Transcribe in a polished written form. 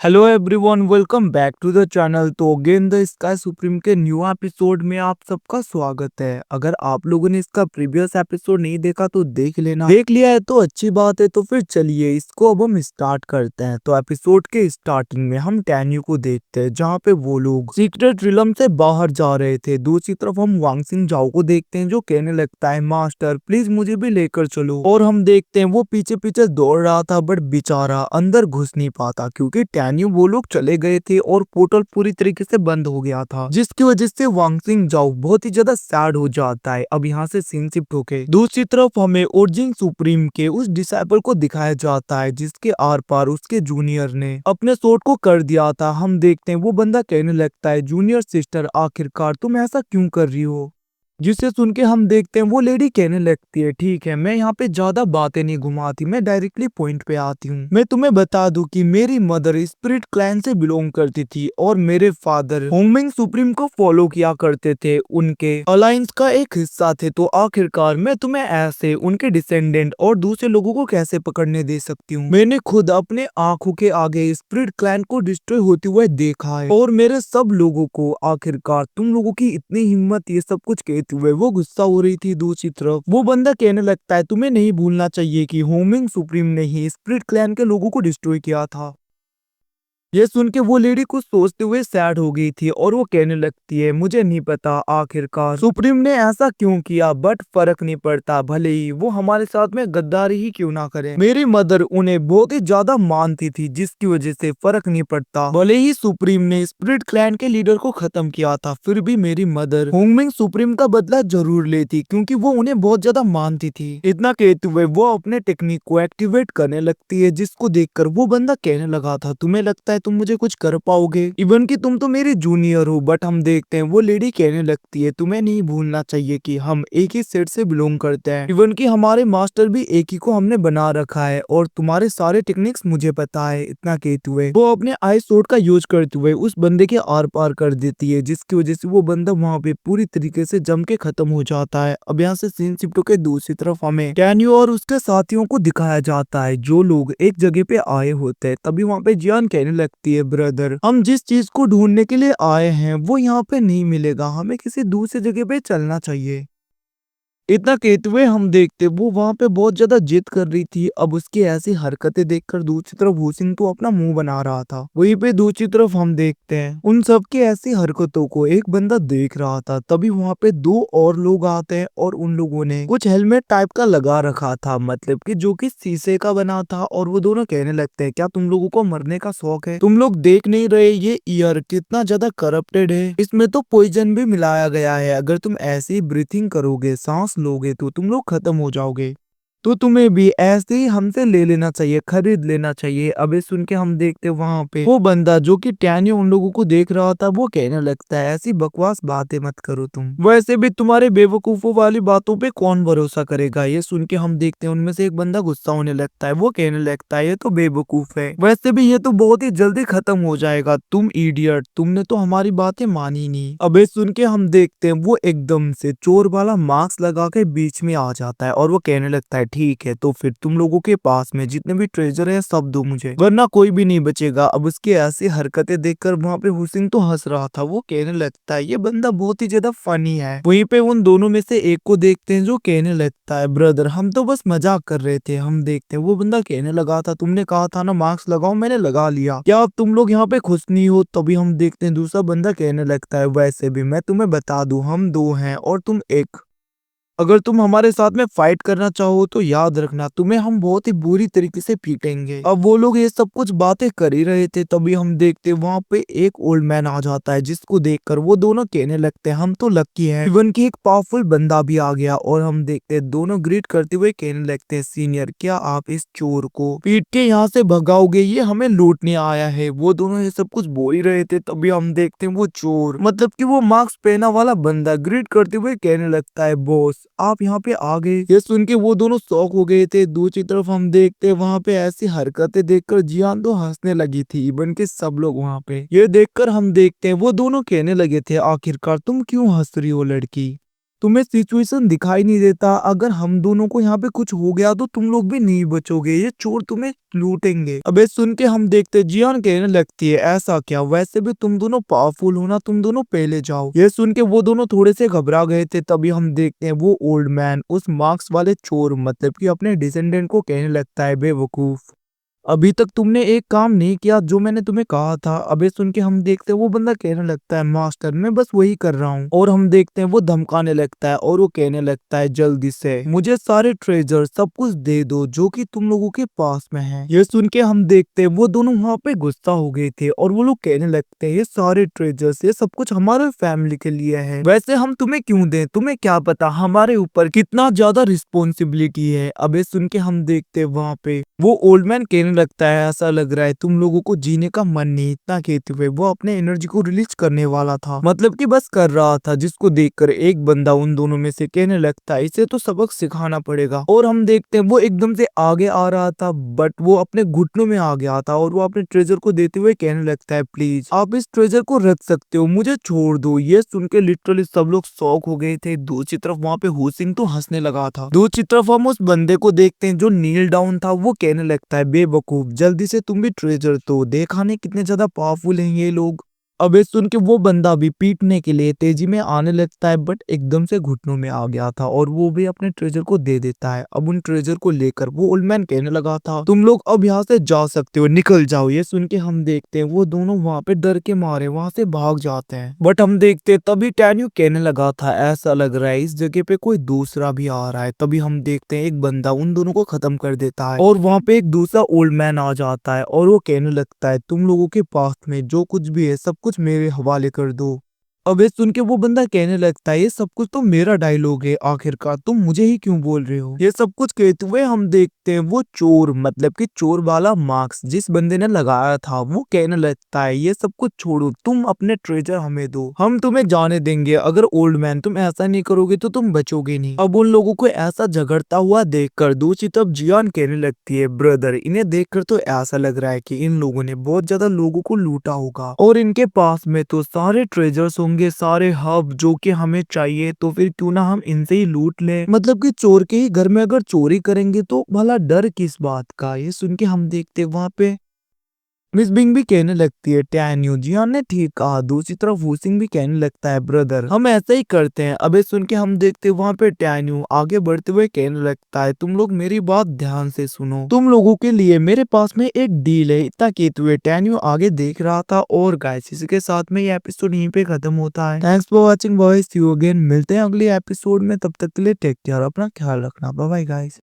Hello everyone, welcome back to the channel. तो again the sky supreme के new episode में आप सबका स्वागत है। अगर आप लोगों ने इसका प्रीवियस एपिसोड नहीं देखा तो देख लेना, देख लिया है तो अच्छी बात है। तो फिर चलिए इसको अब हम स्टार्ट करते हैं। तो एपिसोड के स्टार्टिंग में हम टैन्यू को देखते हैं जहाँ पे वो लोग सीक्रेट रिलम से बाहर जा रहे थे। दूसरी तरफ हम वांगसिंग जाओ को देखते हैं जो कहने लगता है मास्टर प्लीज मुझे भी लेकर चलो। और हम देखते हैं वो पीछे पीछे दौड़ रहा था बट बेचारा अंदर घुस नहीं पाता क्योंकि टैन्यू वो लोग चले गए थे और पोर्टल पूरी तरीके से बंद हो गया था, जिसकी वजह से वांगसिंग जाओ बहुत ही ज्यादा सैड हो जाता है। अब यहाँ से सीन शिफ्ट होके दूसरी तरफ हमें ओरजिंग सुप्रीम के उस डिसाइपल को दिखाया जाता है जिसके आर पार उसके जूनियर ने अपने सोट को कर दिया था। हम देखते हैं वो बंदा कहने लगता है जूनियर सिस्टर आखिरकार तुम ऐसा क्यों कर रही हो, जिसे सुन के हम देखते हैं वो लेडी कहने लगती है ठीक है मैं यहाँ पे ज्यादा बातें नहीं घुमाती, मैं डायरेक्टली पॉइंट पे आती हूँ। मैं तुम्हें बता दूं कि मेरी मदर स्पिरिट क्लैन से बिलोंग करती थी और मेरे फादर होंगमिंग सुप्रीम को फॉलो किया करते थे, उनके अलायंस का एक हिस्सा थे। तो आखिरकार मैं तुम्हें ऐसे उनके डिसेंडेंट और दूसरे लोगों को कैसे पकड़ने दे सकती हूँ। मैंने खुद अपने आंखों के आगे स्पिरिट क्लैन को डिस्ट्रॉय होते हुए देखा है और मेरे सब लोगों को, आखिरकार तुम लोगों की इतनी हिम्मत ये सब कुछ कहते हुए वो गुस्सा हो रही थी। दूसरी तरफ वो बंदा कहने लगता है तुम्हें नहीं भूलना चाहिए कि होमिंग सुप्रीम ने ही स्पिरिट क्लैन के लोगों को डिस्ट्रॉय किया था। ये सुन के वो लेडी कुछ सोचते हुए सैड हो गई थी और वो कहने लगती है मुझे नहीं पता आखिरकार सुप्रीम ने ऐसा क्यों किया, बट फर्क नहीं पड़ता, भले ही वो हमारे साथ में गद्दारी ही क्यों ना करे। मेरी मदर उन्हें बहुत ही ज्यादा मानती थी जिसकी वजह से फर्क नहीं पड़ता। भले ही सुप्रीम ने स्पिरिट क्लैन के लीडर को खत्म किया था फिर भी मेरी मदर होंगमिंग सुप्रीम का बदला जरूर लेती क्योंकि वो उन्हें बहुत ज्यादा मानती थी। इतना कहते हुए वो अपने टेक्निक को एक्टिवेट करने लगती है जिसको देखकर वो बंदा कहने लगा था तुम्हें लगता है तुम मुझे कुछ कर पाओगे, इवन कि तुम तो मेरी जूनियर हो। बट हम देखते हैं वो लेडी कहने लगती है तुम्हें नहीं भूलना चाहिए कि हम एक ही सेट से बिलोंग करते हैं, इवन कि हमारे मास्टर भी एक ही को हमने बना रखा है और तुम्हारे सारे टेक्निक्स मुझे पता है। इतना कहते हुए वो अपने आई शॉट का यूज करते हुए उस बंदे के आर पार कर देती है जिसकी वजह से वो बंदा वहाँ पे पूरी तरीके से जम के खत्म हो जाता है। अब यहाँ से सीन शिफ्ट होकर दूसरी तरफ हमें टैन्यू और उसके साथियों को दिखाया जाता है जो लोग एक जगह पे आए होते हैं। तभी वहाँ पे जियान कहने लगती है ब्रदर हम जिस चीज को ढूंढने के लिए आए हैं वो यहाँ पे नहीं मिलेगा, हमें किसी दूसरी जगह पे चलना चाहिए। इतना कहते हुए हम देखते वो वहां पे बहुत ज्यादा जिद कर रही थी। अब उसकी ऐसी हरकतें देखकर दूसरी तरफ हुसिंग तो अपना मुंह बना रहा था, वहीं पे दूसरी तरफ हम देखते हैं उन सब की ऐसी हरकतों को एक बंदा देख रहा था। तभी वहां पे दो और लोग आते हैं और उन लोगों ने कुछ हेलमेट टाइप का लगा रखा था, मतलब कि जो कि शीशे का बना था। और वो दोनों कहने लगते हैं क्या तुम लोगों को मरने का शौक है, तुम लोग देख नहीं रहे ये ईयर कितना ज्यादा करप्टेड है, इसमें तो पॉइजन भी मिलाया गया है, अगर तुम ऐसी ब्रीथिंग करोगे सांस लोगे तो तुम लोग खत्म हो जाओगे, तो तुम्हें भी ऐसे ही हमसे ले लेना चाहिए, खरीद लेना चाहिए। अब ये सुन के हम देखते वहां पे वो बंदा जो कि टैन्यू उन लोगों को देख रहा था वो कहने लगता है ऐसी बकवास बातें मत करो तुम, वैसे भी तुम्हारे बेवकूफों वाली बातों पे कौन भरोसा करेगा। ये सुन के हम देखते हैं उनमें से एक बंदा गुस्सा होने लगता है, वो कहने लगता है ये तो बेवकूफ है, वैसे भी ये तो बहुत ही जल्दी खत्म हो जाएगा, तुम इडियट, तुमने तो हमारी बातें मानी नहीं। अब ये सुन के हम देखते हैं वो एकदम से चोर वाला मास्क लगा के बीच में आ जाता है और वो कहने लगता है ठीक है तो फिर तुम लोगों के पास में जितने भी ट्रेजर है सब दो मुझे, वरना कोई भी नहीं बचेगा। अब उसकी ऐसी हरकतें देखकर वहाँ पे हुसैन तो हंस रहा था, वो कहने लगता है ये बंदा बहुत ही ज्यादा फनी है। वहीं पे उन दोनों में से एक को देखते हैं जो कहने लगता है ब्रदर हम तो बस मजाक कर रहे थे। हम देखते हैं वो बंदा कहने लगा था तुमने कहा था ना मास्क लगाओ, मैंने लगा लिया, क्या अब तुम लोग यहाँ पे खुश नहीं हो। तभी हम देखते हैं दूसरा बंदा कहने लगता है वैसे भी मैं तुम्हें बता दूं हम दो हैं और तुम एक, अगर तुम हमारे साथ में फाइट करना चाहो तो याद रखना तुम्हें हम बहुत ही बुरी तरीके से पीटेंगे। अब वो लोग ये सब कुछ बातें कर ही रहे थे तभी हम देखते वहां पे एक ओल्ड मैन आ जाता है जिसको देखकर वो दोनों कहने लगते हैं हम तो लकी हैं, इवन की एक पावरफुल बंदा भी आ गया। और हम देखते हैं दोनों ग्रीट करते हुए कहने लगते हैं सीनियर क्या आप इस चोर को पीट के यहाँ से भगाओगे, ये हमें लूटने आया है। वो दोनों ये सब कुछ बोल ही रहे थे तभी हम देखते हैं वो चोर मतलब कि वो मास्क पहना वाला बंदा ग्रीट करते हुए कहने लगता है बॉस आप यहाँ पे आ गए। ये सुन के वो दोनों शॉक हो गए थे। दूसरी तरफ हम देखते वहां पे ऐसी हरकतें देखकर जियान तो हंसने लगी थी, इवन के सब लोग वहां पे ये देखकर हम देखते हैं वो दोनों कहने लगे थे आखिरकार तुम क्यों हंस रही हो लड़की, तुम्हें सिचुएशन दिखाई नहीं देता, अगर हम दोनों को यहाँ पे कुछ हो गया तो तुम लोग भी नहीं बचोगे, ये चोर तुम्हें लूटेंगे। अबे सुन के हम देखते जियान कहने लगती है ऐसा क्या, वैसे भी तुम दोनों पावरफुल हो ना, तुम दोनों पहले जाओ। ये सुन के वो दोनों थोड़े से घबरा गए थे। तभी हम देखते हैं वो ओल्ड मैन उस मार्क्स वाले चोर मतलब कि अपने डिसेंडेंट को कहने लगता है बेवकूफ, अभी तक तुमने एक काम नहीं किया जो मैंने तुम्हें कहा था। अबे सुन के हम देखते हैं वो बंदा कहने लगता है मास्टर मैं बस वही कर रहा हूँ। और हम देखते हैं वो धमकाने लगता है और वो कहने लगता है जल्दी से मुझे सारे ट्रेजर सब कुछ दे दो जो कि तुम लोगों के पास में है। ये सुन के हम देखते हैं वो दोनों वहाँ पे गुस्सा हो गए थे और वो लोग कहने लगते हैं ये सारे ट्रेजर्स ये सब कुछ हमारे फैमिली के लिए है, वैसे हम तुम्हें क्यों दें, तुम्हें क्या पता हमारे ऊपर कितना ज्यादा रिस्पॉन्सिबिलिटी है। अबे सुन के हम देखते हैं वहाँ पे वो ओल्ड मैन कहने लगता है ऐसा लग रहा है तुम लोगों को जीने का मन नहीं। इतना कहते हुए वो अपने एनर्जी को रिलीज करने वाला था, मतलब कि बस कर रहा था, जिसको देखकर एक बंदा उन दोनों में से कहने लगता है इसे तो सबक सिखाना पड़ेगा। और हम देखते हैं वो एकदम से आगे आ रहा था बट वो अपने घुटनों में आ गया था और वो अपने ट्रेजर को देते हुए कहने लगता है प्लीज आप इस ट्रेजर को रख सकते हो, मुझे छोड़ दो। ये सुन के लिटरली सब लोग शॉक हो गए थे। दूसरी तरफ वहाँ पे हुसिंग तो हंसने लगा था। दूसरी तरफ हम उस बंदे को देखते हैं जो नील डाउन था, वो कहने लगता है बेवकूफ जल्दी से तुम भी ट्रेजर तो देखा नहीं कितने ज्यादा पावरफुल हैं ये लोग। अबे सुन के वो बंदा भी पीटने के लिए तेजी में आने लगता है बट एकदम से घुटनों में आ गया था और वो भी अपने ट्रेजर को दे देता है। अब उन ट्रेजर को लेकर वो ओल्ड मैन कहने लगा था तुम लोग अब यहाँ से जा सकते हो, निकल जाओ। ये सुन के हम देखते हैं वो दोनों वहाँ पे डर के मारे वहाँ से भाग जाते हैं। बट हम देखते तभी टैन्यू कहने लगा था ऐसा लग रहा है इस जगह पे कोई दूसरा भी आ रहा है। तभी हम देखते हैं एक बंदा उन दोनों को खत्म कर देता है और वहाँ पे एक दूसरा ओल्ड मैन आ जाता है और वो कहने लगता है तुम लोगों के पास में जो कुछ भी है सब कुछ मेरे हवाले कर दो। अबे सुन के वो बंदा कहने लगता है ये सब कुछ तो मेरा डायलॉग है, आखिरकार तुम मुझे ही क्यों बोल रहे हो। ये सब कुछ कहते हुए हम देखते हैं वो चोर मतलब कि चोर वाला मार्क्स जिस बंदे ने लगाया था वो कहने लगता है ये सब कुछ छोड़ो, तुम अपने ट्रेजर हमें दो, हम तुम्हें जाने देंगे, अगर ओल्ड मैन तुम ऐसा नहीं करोगे तो तुम बचोगे नहीं। अब उन लोगों को ऐसा झगड़ता हुआ देखकर दूसरी तरफ जियान कहने लगती है ब्रदर इन्हें देखकर तो ऐसा लग रहा है कि इन लोगों ने बहुत ज्यादा लोगों को लूटा होगा और इनके पास में तो सारे ट्रेजर्स होंगे, सारे हब जो कि हमें चाहिए, तो फिर क्यों ना हम इनसे ही लूट लें, मतलब कि चोर के ही घर में अगर चोरी करेंगे तो भला डर किस बात का। ये सुन के हम देखते वहां पे मिस बिंग भी कहने लगती है टैन्यू जियान ने ठीक कहा। दूसरी तरफ वूसिंग भी कहने लगता है ब्रदर हम ऐसा ही करते हैं। अबे सुन के हम देखते वहां पे टैन्यू आगे बढ़ते हुए कहने लगता है तुम लोग मेरी बात ध्यान से सुनो, तुम लोगों के लिए मेरे पास में एक डील है। इतना कहते हुए टैन्यू आगे देख रहा था। और गाइस इसी के साथ में ये एपिसोड यहीं पे खत्म होता है। Thanks for watching boys, see you again, मिलते हैं अगले एपिसोड में, तब तक के लिए टेक केयर, अपना ख्याल रखना, बाय बाय गाइस।